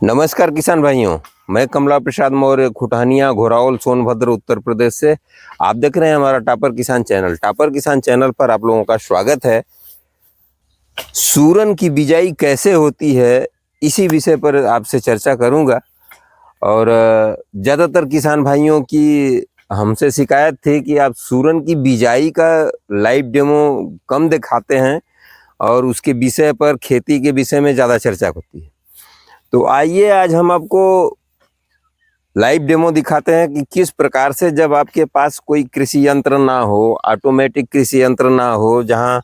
नमस्कार किसान भाइयों, मैं कमला प्रसाद मौर्य, खुटहनिया, घोरावल, सोनभद्र, उत्तर प्रदेश से। आप देख रहे हैं हमारा टापर किसान चैनल। टापर किसान चैनल पर आप लोगों का स्वागत है। सूरन की बिजाई कैसे होती है, इसी विषय पर आपसे चर्चा करूंगा। और ज़्यादातर किसान भाइयों की हमसे शिकायत थी कि आप सूरन की बिजाई का लाइव डेमो कम दिखाते हैं और उसके विषय पर, खेती के विषय में ज़्यादा चर्चा होती है। तो आइए आज हम आपको लाइव डेमो दिखाते हैं कि किस प्रकार से, जब आपके पास कोई कृषि यंत्र ना हो, ऑटोमेटिक कृषि यंत्र ना हो, जहां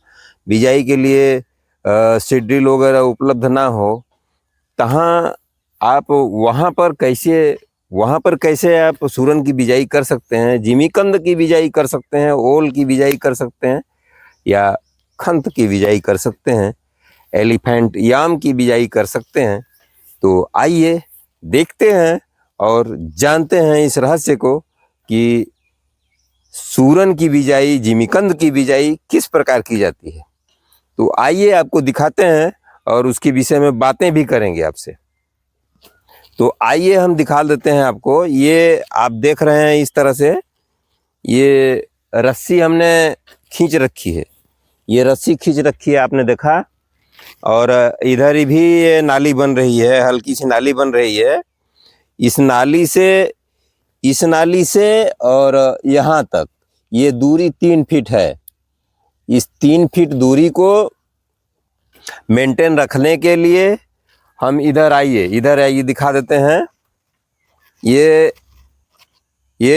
बिजाई के लिए सीड ड्रिल वगैरह उपलब्ध ना हो, तहां आप वहां पर कैसे आप सूरन की बिजाई कर सकते हैं, जिमीकंद की बिजाई कर सकते हैं, ओल की बिजाई कर सकते हैं, या खंत की बिजाई कर सकते हैं, एलिफेंट याम की बिजाई कर सकते हैं। तो आइए देखते हैं और जानते हैं इस रहस्य को कि सूरन की बिजाई, जिमीकंद की बिजाई किस प्रकार की जाती है। तो आइए आपको दिखाते हैं और उसके विषय में बातें भी करेंगे आपसे। तो आइए हम दिखा देते हैं आपको। ये आप देख रहे हैं इस तरह से, ये रस्सी हमने खींच रखी है। ये रस्सी खींच रखी है, आपने देखा। और इधर भी ये नाली बन रही है, हल्की सी नाली बन रही है। इस नाली से और यहाँ तक ये दूरी 3 फीट है। इस 3 फीट दूरी को मेंटेन रखने के लिए हम इधर आइए दिखा देते हैं। ये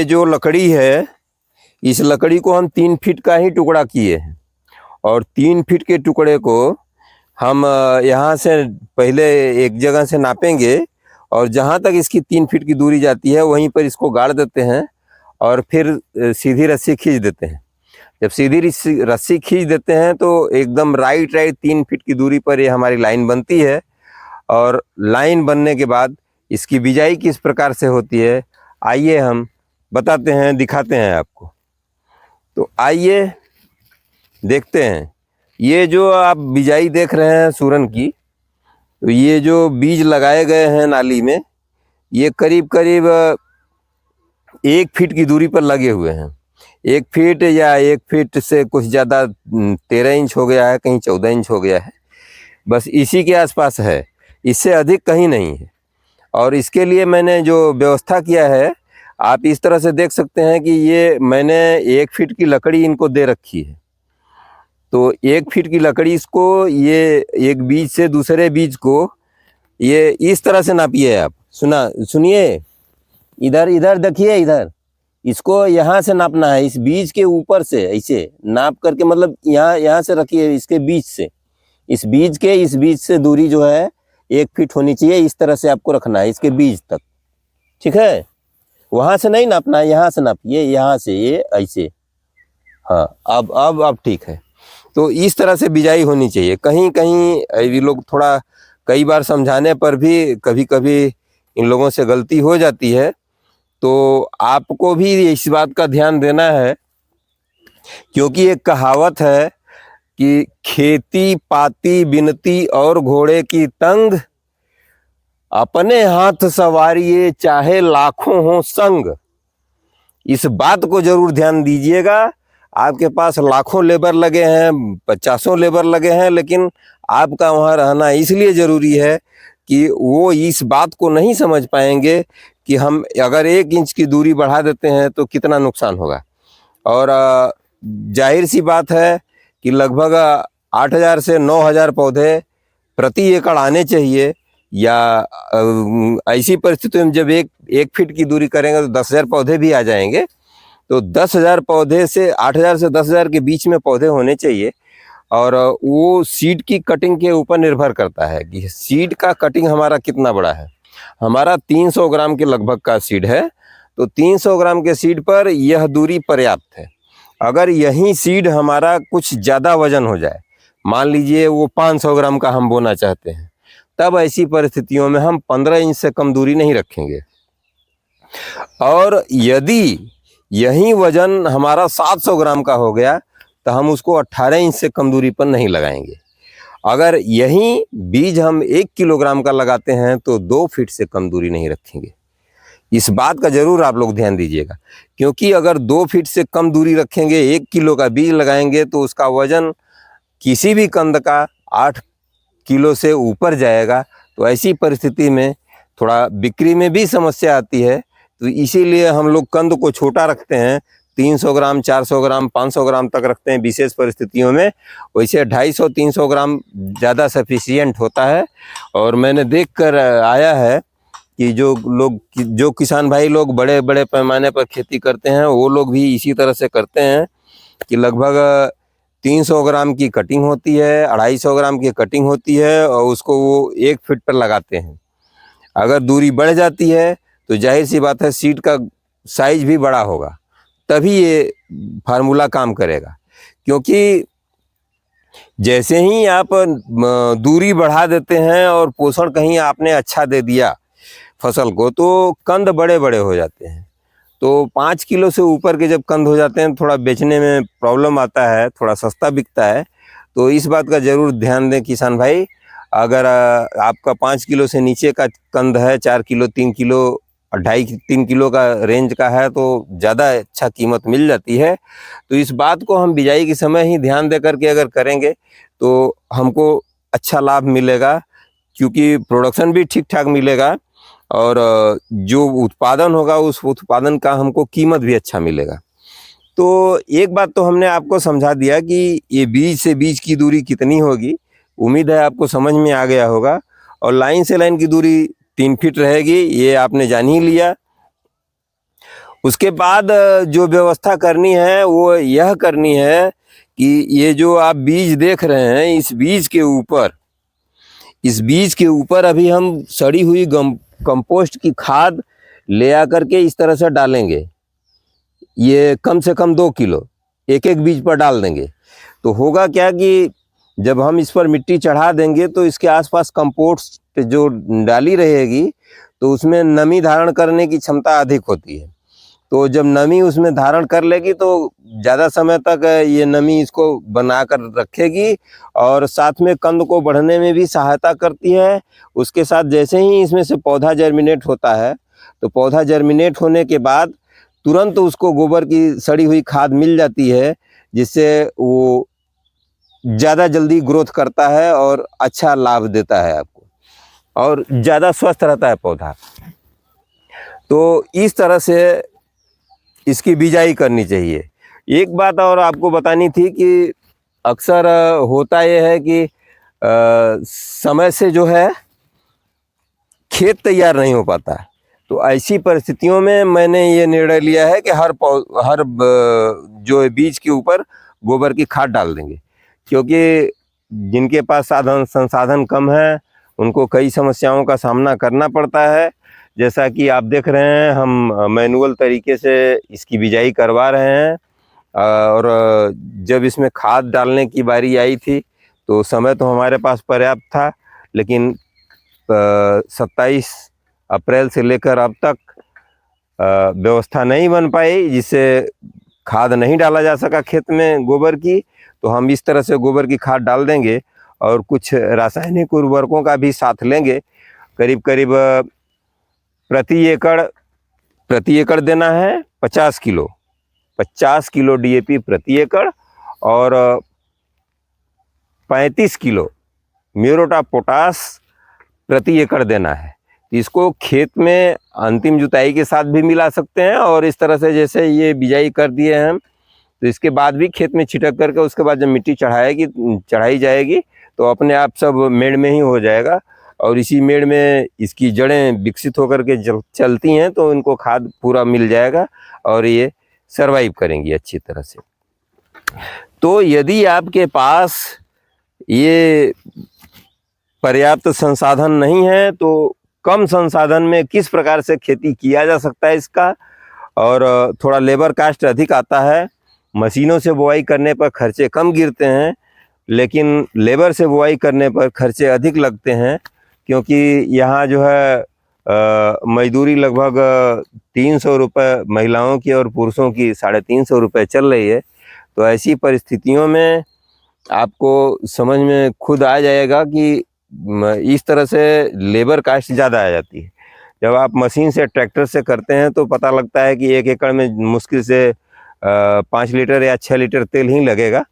जो लकड़ी है, इस लकड़ी को हम 3 फीट का ही टुकड़ा किए हैं। और 3 फीट के टुकड़े को हम यहाँ से पहले एक जगह से नापेंगे और जहाँ तक इसकी 3 फीट की दूरी जाती है वहीं पर इसको गाड़ देते हैं और फिर सीधी रस्सी खींच देते हैं। जब सीधी रस्सी खींच देते हैं तो एकदम राइट 3 फीट की दूरी पर ये हमारी लाइन बनती है। और लाइन बनने के बाद इसकी बिजाई किस प्रकार से होती है, आइए हम बताते हैं, दिखाते हैं आपको। तो आइए देखते हैं। ये जो आप बिजाई देख रहे हैं सूरन की, तो ये जो बीज लगाए गए हैं नाली में, ये करीब करीब 1 फीट की दूरी पर लगे हुए हैं। 1 फीट या 1 फीट से कुछ ज़्यादा, 13 इंच हो गया है, कहीं 14 इंच हो गया है, बस इसी के आसपास है, इससे अधिक कहीं नहीं है। और इसके लिए मैंने जो व्यवस्था किया है, आप इस तरह से देख सकते हैं कि ये मैंने 1 फीट की लकड़ी इनको दे रखी है। तो 1 फीट की लकड़ी इसको, ये एक बीज से दूसरे बीज को ये इस तरह से नापिए आप। सुनिए, इधर देखिए, इधर इसको यहाँ से नापना है, इस बीज के ऊपर से ऐसे नाप करके, मतलब यहाँ से रखिए, इसके बीज से, इस बीज से दूरी जो है 1 फीट होनी चाहिए। इस तरह से आपको रखना है इसके बीज तक, ठीक है। वहां से नहीं नापना है, यहाँ से नापिए, यहाँ से ये ऐसे। हाँ, अब ठीक है। तो इस तरह से बिजाई होनी चाहिए। कहीं कहीं ये लोग थोड़ा, कई बार समझाने पर भी कभी कभी इन लोगों से गलती हो जाती है। तो आपको भी इस बात का ध्यान देना है, क्योंकि एक कहावत है कि खेती पाती बिनती और घोड़े की तंग, अपने हाथ सवारिये चाहे लाखों हो संग। इस बात को जरूर ध्यान दीजिएगा। आपके पास लाखों लेबर लगे हैं, 50 लेबर लगे हैं, लेकिन आपका वहाँ रहना इसलिए ज़रूरी है कि वो इस बात को नहीं समझ पाएंगे कि हम अगर 1 इंच की दूरी बढ़ा देते हैं तो कितना नुकसान होगा। और जाहिर सी बात है कि लगभग 8,000 से 9,000 पौधे प्रति एकड़ आने चाहिए। या ऐसी परिस्थिति में जब एक फीट की दूरी करेंगे तो 10,000 पौधे भी आ जाएंगे। तो 10,000 पौधे से, 8,000 से 10,000 के बीच में पौधे होने चाहिए। और वो सीड की कटिंग के ऊपर निर्भर करता है कि सीड का कटिंग हमारा कितना बड़ा है। हमारा 300 ग्राम के लगभग का सीड है, तो 300 ग्राम के सीड पर यह दूरी पर्याप्त है। अगर यही सीड हमारा कुछ ज़्यादा वजन हो जाए, मान लीजिए वो 500 ग्राम का हम बोना चाहते हैं, तब ऐसी परिस्थितियों में हम 15 इंच से कम दूरी नहीं रखेंगे। और यदि यही वजन हमारा 700 ग्राम का हो गया तो हम उसको 18 इंच से कम दूरी पर नहीं लगाएंगे। अगर यही बीज हम 1 किलोग्राम का लगाते हैं तो 2 फीट से कम दूरी नहीं रखेंगे। इस बात का जरूर आप लोग ध्यान दीजिएगा, क्योंकि अगर 2 फीट से कम दूरी रखेंगे, 1 किलो का बीज लगाएंगे तो उसका वजन किसी भी कंद का 8 किलो से ऊपर जाएगा। तो ऐसी परिस्थिति में थोड़ा बिक्री में भी समस्या आती है। तो इसीलिए हम लोग कंद को छोटा रखते हैं, 300 ग्राम, 400 ग्राम, 500 ग्राम तक रखते हैं विशेष परिस्थितियों में। वैसे 250-300 ग्राम ज़्यादा सफिशियंट होता है। और मैंने देख कर आया है कि जो किसान भाई लोग बड़े बड़े पैमाने पर खेती करते हैं, वो लोग भी इसी तरह से करते हैं कि लगभग 300 ग्राम की कटिंग होती है, 250 ग्राम की कटिंग होती है, और उसको वो 1 फीट पर लगाते हैं। अगर दूरी बढ़ जाती है तो जाहिर सी बात है सीड का साइज भी बड़ा होगा, तभी ये फार्मूला काम करेगा। क्योंकि जैसे ही आप दूरी बढ़ा देते हैं और पोषण कहीं आपने अच्छा दे दिया फसल को, तो कंद बड़े बड़े हो जाते हैं। तो 5 किलो से ऊपर के जब कंद हो जाते हैं, थोड़ा बेचने में प्रॉब्लम आता है, थोड़ा सस्ता बिकता है। तो इस बात का ज़रूर ध्यान दें किसान भाई। अगर आपका 5 किलो से नीचे का कंद है, 4 किलो, 3 किलो, 2.5-3 किलो का रेंज का है, तो ज़्यादा अच्छा कीमत मिल जाती है। तो इस बात को हम बिजाई के समय ही ध्यान दे करके अगर करेंगे तो हमको अच्छा लाभ मिलेगा, क्योंकि प्रोडक्शन भी ठीक ठाक मिलेगा और जो उत्पादन होगा उस उत्पादन का हमको कीमत भी अच्छा मिलेगा। तो एक बात तो हमने आपको समझा दिया कि ये बीज से बीज की दूरी कितनी होगी। उम्मीद है आपको समझ में आ गया होगा। और लाइन से लाइन की दूरी 3 फीट रहेगी, ये आपने जान ही लिया। उसके बाद जो व्यवस्था करनी है वो यह करनी है कि ये जो आप बीज देख रहे हैं, इस बीज के ऊपर अभी हम सड़ी हुई कंपोस्ट की खाद ले आकर के इस तरह से डालेंगे। ये कम से कम 2 किलो एक एक बीज पर डाल देंगे। तो होगा क्या कि जब हम इस पर मिट्टी चढ़ा देंगे तो इसके आसपास कंपोस्ट जो डाली रहेगी तो उसमें नमी धारण करने की क्षमता अधिक होती है। तो जब नमी उसमें धारण कर लेगी तो ज़्यादा समय तक ये नमी इसको बना कर रखेगी और साथ में कंद को बढ़ने में भी सहायता करती है। उसके साथ जैसे ही इसमें से पौधा जर्मिनेट होता है, तो पौधा जर्मिनेट होने के बाद तुरंत उसको गोबर की सड़ी हुई खाद मिल जाती है, जिससे वो ज़्यादा जल्दी ग्रोथ करता है और अच्छा लाभ देता है आपको, और ज़्यादा स्वस्थ रहता है पौधा। तो इस तरह से इसकी बिजाई करनी चाहिए। एक बात और आपको बतानी थी कि अक्सर होता यह है कि समय से जो है खेत तैयार नहीं हो पाता है। तो ऐसी परिस्थितियों में मैंने ये निर्णय लिया है कि हर जो बीज के ऊपर गोबर की खाद डाल देंगे, क्योंकि जिनके पास साधन संसाधन कम है उनको कई समस्याओं का सामना करना पड़ता है। जैसा कि आप देख रहे हैं, हम मैनुअल तरीके से इसकी बिजाई करवा रहे हैं। और जब इसमें खाद डालने की बारी आई थी तो समय तो हमारे पास पर्याप्त था, लेकिन 27 अप्रैल से लेकर अब तक व्यवस्था नहीं बन पाई, जिससे खाद नहीं डाला जा सका खेत में गोबर की। तो हम इस तरह से गोबर की खाद डाल देंगे और कुछ रासायनिक उर्वरकों का भी साथ लेंगे। करीब करीब प्रति एकड़ देना है 50 किलो डीएपी प्रति एकड़ और 35 किलो म्यूरेट ऑफ पोटाश प्रति एकड़ देना है। इसको खेत में अंतिम जुताई के साथ भी मिला सकते हैं, और इस तरह से जैसे ये बिजाई कर दिए हैं हम, तो इसके बाद भी खेत में छिटक करके उसके बाद जब मिट्टी चढ़ाई जाएगी तो अपने आप सब मेड़ में ही हो जाएगा, और इसी मेड़ में इसकी जड़ें विकसित होकर के चलती हैं तो इनको खाद पूरा मिल जाएगा और ये सरवाइव करेंगी अच्छी तरह से। तो यदि आपके पास ये पर्याप्त संसाधन नहीं है तो कम संसाधन में किस प्रकार से खेती किया जा सकता है इसका, और थोड़ा लेबर कास्ट अधिक आता है। मशीनों से बुआई करने पर खर्चे कम गिरते हैं, लेकिन लेबर से बुआई करने पर खर्चे अधिक लगते हैं, क्योंकि यहाँ जो है मजदूरी लगभग 300 रुपये महिलाओं की और पुरुषों की 350 रुपये चल रही है। तो ऐसी परिस्थितियों में आपको समझ में खुद आ जाएगा कि इस तरह से लेबर कास्ट ज़्यादा आ जाती है। जब आप मशीन से ट्रैक्टर से करते हैं तो पता लगता है कि 1 एकड़ में मुश्किल से 5 लीटर या 6 लीटर तेल ही लगेगा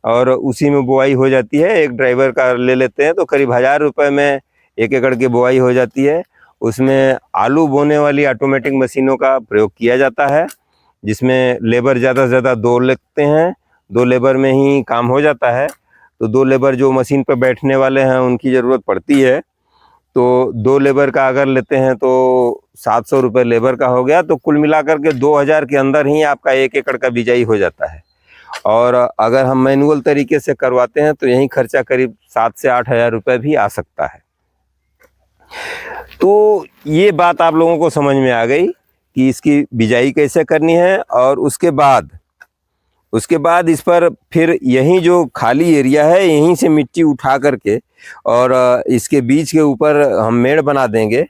और उसी में बुआई हो जाती है। एक ड्राइवर का ले लेते हैं तो करीब 1000 रुपये में 1 एकड़ की बुआई हो जाती है। उसमें आलू बोने वाली ऑटोमेटिक मशीनों का प्रयोग किया जाता है, जिसमें लेबर ज़्यादा से ज़्यादा 2 लगते हैं, 2 लेबर में ही काम हो जाता है। तो 2 लेबर जो मशीन पर बैठने वाले हैं उनकी ज़रूरत पड़ती है। तो 2 लेबर का अगर लेते हैं तो 700 रुपये लेबर का हो गया, तो कुल मिलाकर के 2000 के अंदर ही आपका 1 एकड़ का बिजाई हो जाता है। और अगर हम मैनुअल तरीके से करवाते हैं तो यही खर्चा करीब 7 से 8 हज़ार रुपये भी आ सकता है। तो ये बात आप लोगों को समझ में आ गई कि इसकी बिजाई कैसे करनी है। और उसके बाद इस पर फिर यहीं जो खाली एरिया है यहीं से मिट्टी उठा करके और इसके बीच के ऊपर हम मेड़ बना देंगे।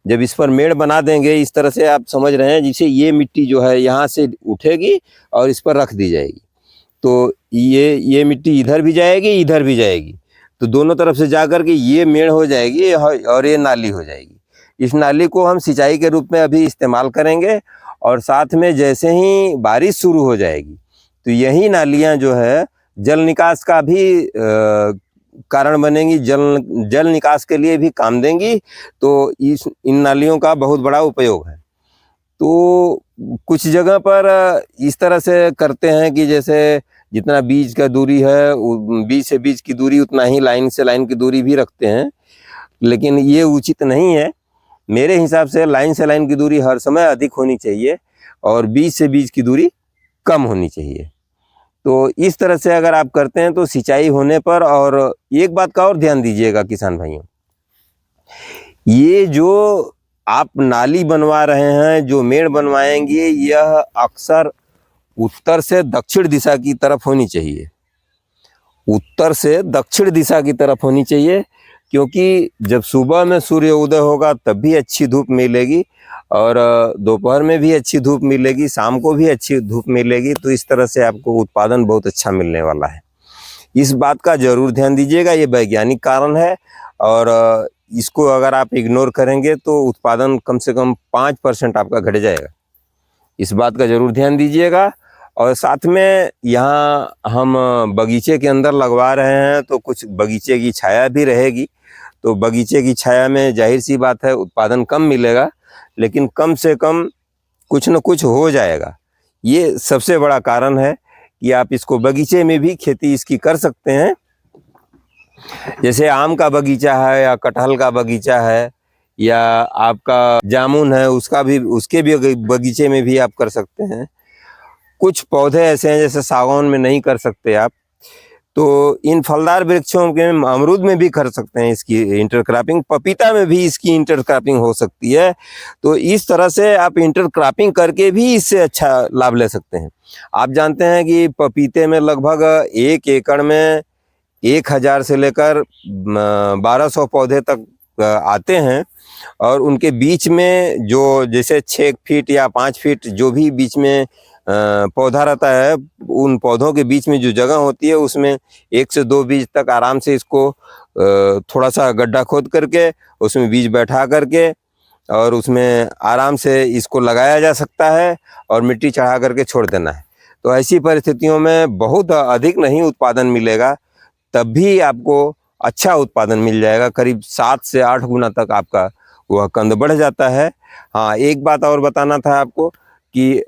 जब इस पर मेड़ बना देंगे इस तरह से, आप समझ रहे हैं, जिसे ये मिट्टी जो है यहाँ से उठेगी और इस पर रख दी जाएगी। तो ये मिट्टी इधर भी जाएगी, इधर भी जाएगी, तो दोनों तरफ से जा कर के ये मेड़ हो जाएगी और ये नाली हो जाएगी। इस नाली को हम सिंचाई के रूप में अभी इस्तेमाल करेंगे। और साथ में जैसे ही बारिश शुरू हो जाएगी तो यही नालियाँ जो है जल निकास का भी कारण बनेंगी, जल निकास के लिए भी काम देंगी। तो इन नालियों का बहुत बड़ा उपयोग है। तो कुछ जगह पर इस तरह से करते हैं कि जैसे जितना बीज का दूरी है, बीज से बीज की दूरी उतना ही लाइन से लाइन की दूरी भी रखते हैं, लेकिन ये उचित नहीं है। मेरे हिसाब से लाइन से लाइन की दूरी हर समय अधिक होनी चाहिए और बीज से बीज की दूरी कम होनी चाहिए। तो इस तरह से अगर आप करते हैं तो सिंचाई होने पर, और एक बात का और ध्यान दीजिएगा किसान भाइयों, ये जो आप नाली बनवा रहे हैं, जो मेड़ बनवाएंगे, यह अक्सर उत्तर से दक्षिण दिशा की तरफ होनी चाहिए। उत्तर से दक्षिण दिशा की तरफ होनी चाहिए, क्योंकि जब सुबह में सूर्य उदय होगा तब भी अच्छी धूप मिलेगी और दोपहर में भी अच्छी धूप मिलेगी, शाम को भी अच्छी धूप मिलेगी। तो इस तरह से आपको उत्पादन बहुत अच्छा मिलने वाला है। इस बात का जरूर ध्यान दीजिएगा, ये वैज्ञानिक कारण है और इसको अगर आप इग्नोर करेंगे तो उत्पादन कम से कम 5% आपका घट जाएगा। इस बात का जरूर ध्यान दीजिएगा। और साथ में यहाँ हम बगीचे के अंदर लगवा रहे हैं तो कुछ बगीचे की छाया भी रहेगी। तो बगीचे की छाया में जाहिर सी बात है उत्पादन कम मिलेगा, लेकिन कम से कम कुछ न कुछ हो जाएगा। ये सबसे बड़ा कारण है कि आप इसको बगीचे में भी खेती इसकी कर सकते हैं। जैसे आम का बगीचा है या कटहल का बगीचा है या आपका जामुन है, उसके भी बगीचे में भी आप कर सकते हैं। कुछ पौधे ऐसे हैं जैसे सागौन में नहीं कर सकते आप, तो इन फलदार वृक्षों के अमरूद में भी कर सकते हैं इसकी इंटरक्रॉपिंग, पपीता में भी इसकी इंटरक्रॉपिंग हो सकती है। तो इस तरह से आप इंटरक्रॉपिंग करके भी इससे अच्छा लाभ ले सकते हैं। आप जानते हैं कि पपीते में लगभग 1 एकड़ में 1000 से लेकर 1200 पौधे तक आते हैं और उनके बीच में जो जैसे 6 फीट या 5 फीट जो भी बीच में पौधा रहता है, उन पौधों के बीच में जो जगह होती है उसमें 1 से 2 बीज तक आराम से इसको थोड़ा सा गड्ढा खोद करके उसमें बीज बैठा करके और उसमें आराम से इसको लगाया जा सकता है और मिट्टी चढ़ा करके छोड़ देना है। तो ऐसी परिस्थितियों में बहुत अधिक नहीं उत्पादन मिलेगा, तब भी आपको अच्छा उत्पादन मिल जाएगा। करीब 7 से 8 गुना तक आपका वह कंद बढ़ जाता है। हाँ, एक बात और बताना था आपको कि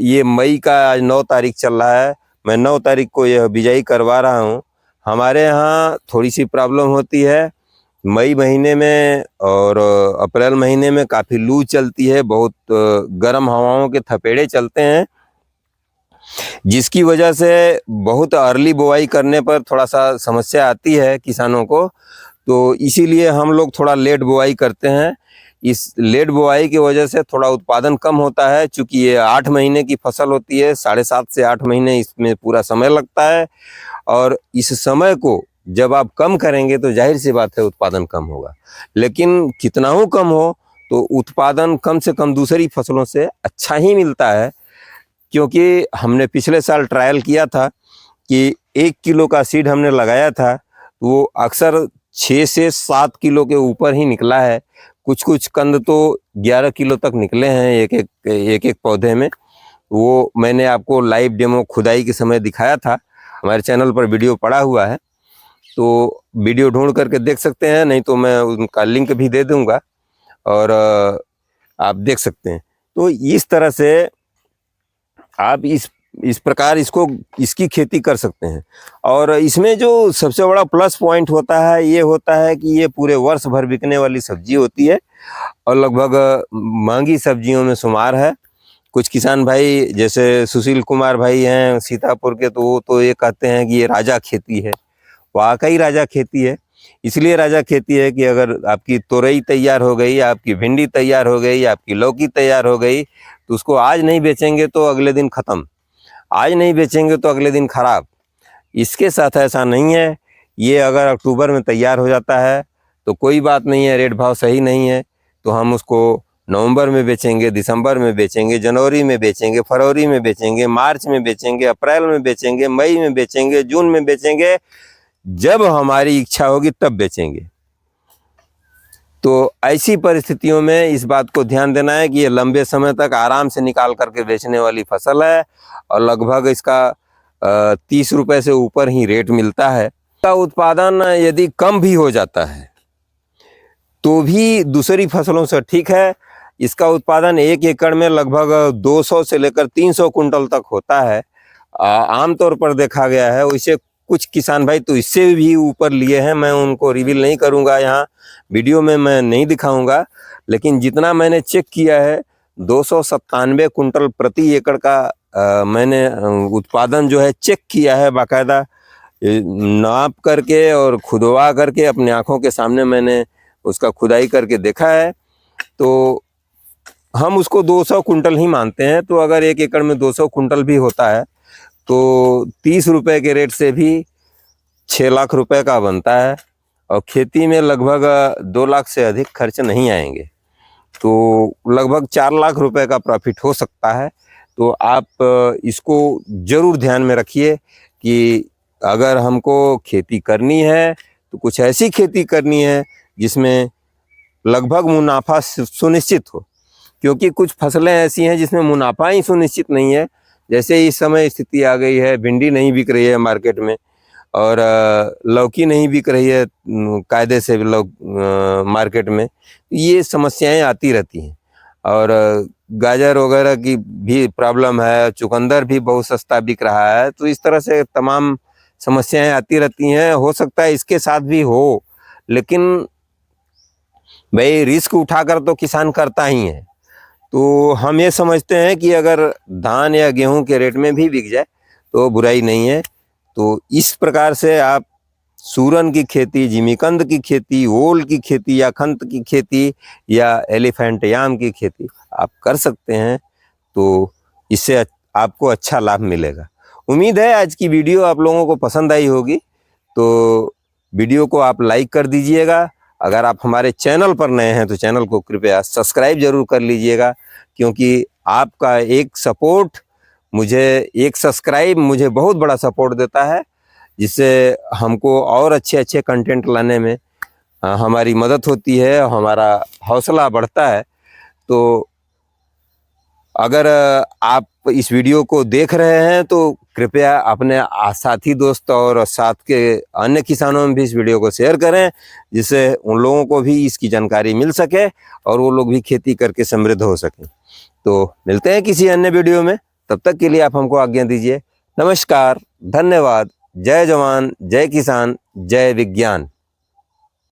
ये मई का आज 9 तारीख चल रहा है, मैं 9 तारीख को यह बिजाई करवा रहा हूँ। हमारे यहाँ थोड़ी सी प्रॉब्लम होती है मई महीने में और अप्रैल महीने में, काफ़ी लू चलती है, बहुत गर्म हवाओं के थपेड़े चलते हैं, जिसकी वजह से बहुत अर्ली बुआई करने पर थोड़ा सा समस्या आती है किसानों को। तो इसीलिए हम लोग थोड़ा लेट बुआई करते हैं। इस लेट बुआई की वजह से थोड़ा उत्पादन कम होता है, चूँकि ये 8 महीने की फसल होती है, 7.5 से 8 महीने इसमें पूरा समय लगता है। और इस समय को जब आप कम करेंगे तो जाहिर सी बात है उत्पादन कम होगा, लेकिन कितना हो कम हो तो उत्पादन कम से कम दूसरी फसलों से अच्छा ही मिलता है। क्योंकि हमने पिछले साल ट्रायल किया था कि 1 किलो का सीड हमने लगाया था तो वो अक्सर 6 से 7 किलो के ऊपर ही निकला है। कुछ कुछ कंद तो 11 किलो तक निकले हैं एक एक पौधे में। वो मैंने आपको लाइव डेमो खुदाई के समय दिखाया था, हमारे चैनल पर वीडियो पड़ा हुआ है, तो वीडियो ढूंढ करके देख सकते हैं, नहीं तो मैं उनका लिंक भी दे दूंगा और आप देख सकते हैं। तो इस तरह से आप इस प्रकार इसकी खेती कर सकते हैं। और इसमें जो सबसे बड़ा प्लस पॉइंट होता है ये होता है कि ये पूरे वर्ष भर बिकने वाली सब्जी होती है और लगभग महंगी सब्जियों में शुमार है। कुछ किसान भाई जैसे सुशील कुमार भाई हैं सीतापुर के, तो वो तो ये कहते हैं कि ये राजा खेती है। वाकई राजा खेती है। इसलिए राजा खेती है कि अगर आपकी तोरई तैयार हो गई, आपकी भिंडी तैयार हो गई, आपकी लौकी तैयार हो गई, तो उसको आज नहीं बेचेंगे तो अगले दिन ख़त्म, आज नहीं बेचेंगे तो अगले दिन खराब। इसके साथ ऐसा नहीं है। ये अगर अक्टूबर में तैयार हो जाता है तो कोई बात नहीं है, रेट भाव सही नहीं है तो हम उसको नवंबर में बेचेंगे, दिसंबर में बेचेंगे, जनवरी में बेचेंगे, फरवरी में बेचेंगे, मार्च में बेचेंगे, अप्रैल में बेचेंगे, मई में बेचेंगे, जून में बेचेंगे, जब हमारी इच्छा होगी तब बेचेंगे। तो ऐसी परिस्थितियों में इस बात को ध्यान देना है कि ये लंबे समय तक आराम से निकाल करके बेचने वाली फसल है और लगभग इसका 30 रुपए से ऊपर ही रेट मिलता है। इसका उत्पादन यदि कम भी हो जाता है तो भी दूसरी फसलों से ठीक है। इसका उत्पादन 1 एकड़ में लगभग 200 से लेकर 300 कुंटल तक होता है। आमतौर पर देखा गया है। वैसे कुछ किसान भाई तो इससे भी ऊपर लिए हैं, मैं उनको रिवील नहीं करूंगा, यहाँ वीडियो में मैं नहीं दिखाऊंगा, लेकिन जितना मैंने चेक किया है 297 कुंटल प्रति एकड़ का मैंने उत्पादन जो है चेक किया है, बाकायदा नाप करके और खुदवा करके अपने आंखों के सामने मैंने उसका खुदाई करके देखा है। तो हम उसको 200 कुंटल ही मानते हैं। तो अगर 1 एकड़ में 200 कुंटल भी होता है तो 30 रुपए के रेट से भी 6 लाख रुपए का बनता है और खेती में लगभग 2 लाख से अधिक खर्च नहीं आएंगे, तो लगभग 4 लाख रुपए का प्रॉफिट हो सकता है। तो आप इसको ज़रूर ध्यान में रखिए कि अगर हमको खेती करनी है तो कुछ ऐसी खेती करनी है जिसमें लगभग मुनाफा सुनिश्चित हो, क्योंकि कुछ फसलें ऐसी हैं जिसमें मुनाफा ही सुनिश्चित नहीं है। जैसे इस समय स्थिति आ गई है, भिंडी नहीं बिक रही है मार्केट में और लौकी नहीं बिक रही है कायदे से मार्केट में। ये समस्याएं आती रहती हैं और गाजर वगैरह की भी प्रॉब्लम है, चुकंदर भी बहुत सस्ता बिक रहा है। तो इस तरह से तमाम समस्याएं आती रहती हैं। हो सकता है इसके साथ भी हो, लेकिन भाई रिस्क उठाकर तो किसान करता ही है। तो हम ये समझते हैं कि अगर धान या गेहूं के रेट में भी बिक जाए तो बुराई नहीं है। तो इस प्रकार से आप सूरन की खेती, जिमीकंद की खेती, ओल की खेती या खंत की खेती या एलिफेंट याम की खेती आप कर सकते हैं। तो इससे आपको अच्छा लाभ मिलेगा। उम्मीद है आज की वीडियो आप लोगों को पसंद आई होगी। तो वीडियो को आप लाइक कर दीजिएगा। अगर आप हमारे चैनल पर नए हैं तो चैनल को कृपया सब्सक्राइब जरूर कर लीजिएगा, क्योंकि आपका एक सब्सक्राइब मुझे बहुत बड़ा सपोर्ट देता है, जिससे हमको और अच्छे अच्छे कंटेंट लाने में हमारी मदद होती है और हमारा हौसला बढ़ता है। तो अगर आप इस वीडियो को देख रहे हैं तो कृपया अपने साथी दोस्त और साथ के अन्य किसानों में भी इस वीडियो को शेयर करें, जिससे उन लोगों को भी इसकी जानकारी मिल सके और वो लोग भी खेती करके समृद्ध हो सकें। तो मिलते हैं किसी अन्य वीडियो में, तब तक के लिए आप हमको आज्ञा दीजिए। नमस्कार, धन्यवाद, जय जवान, जय किसान, जय विज्ञान।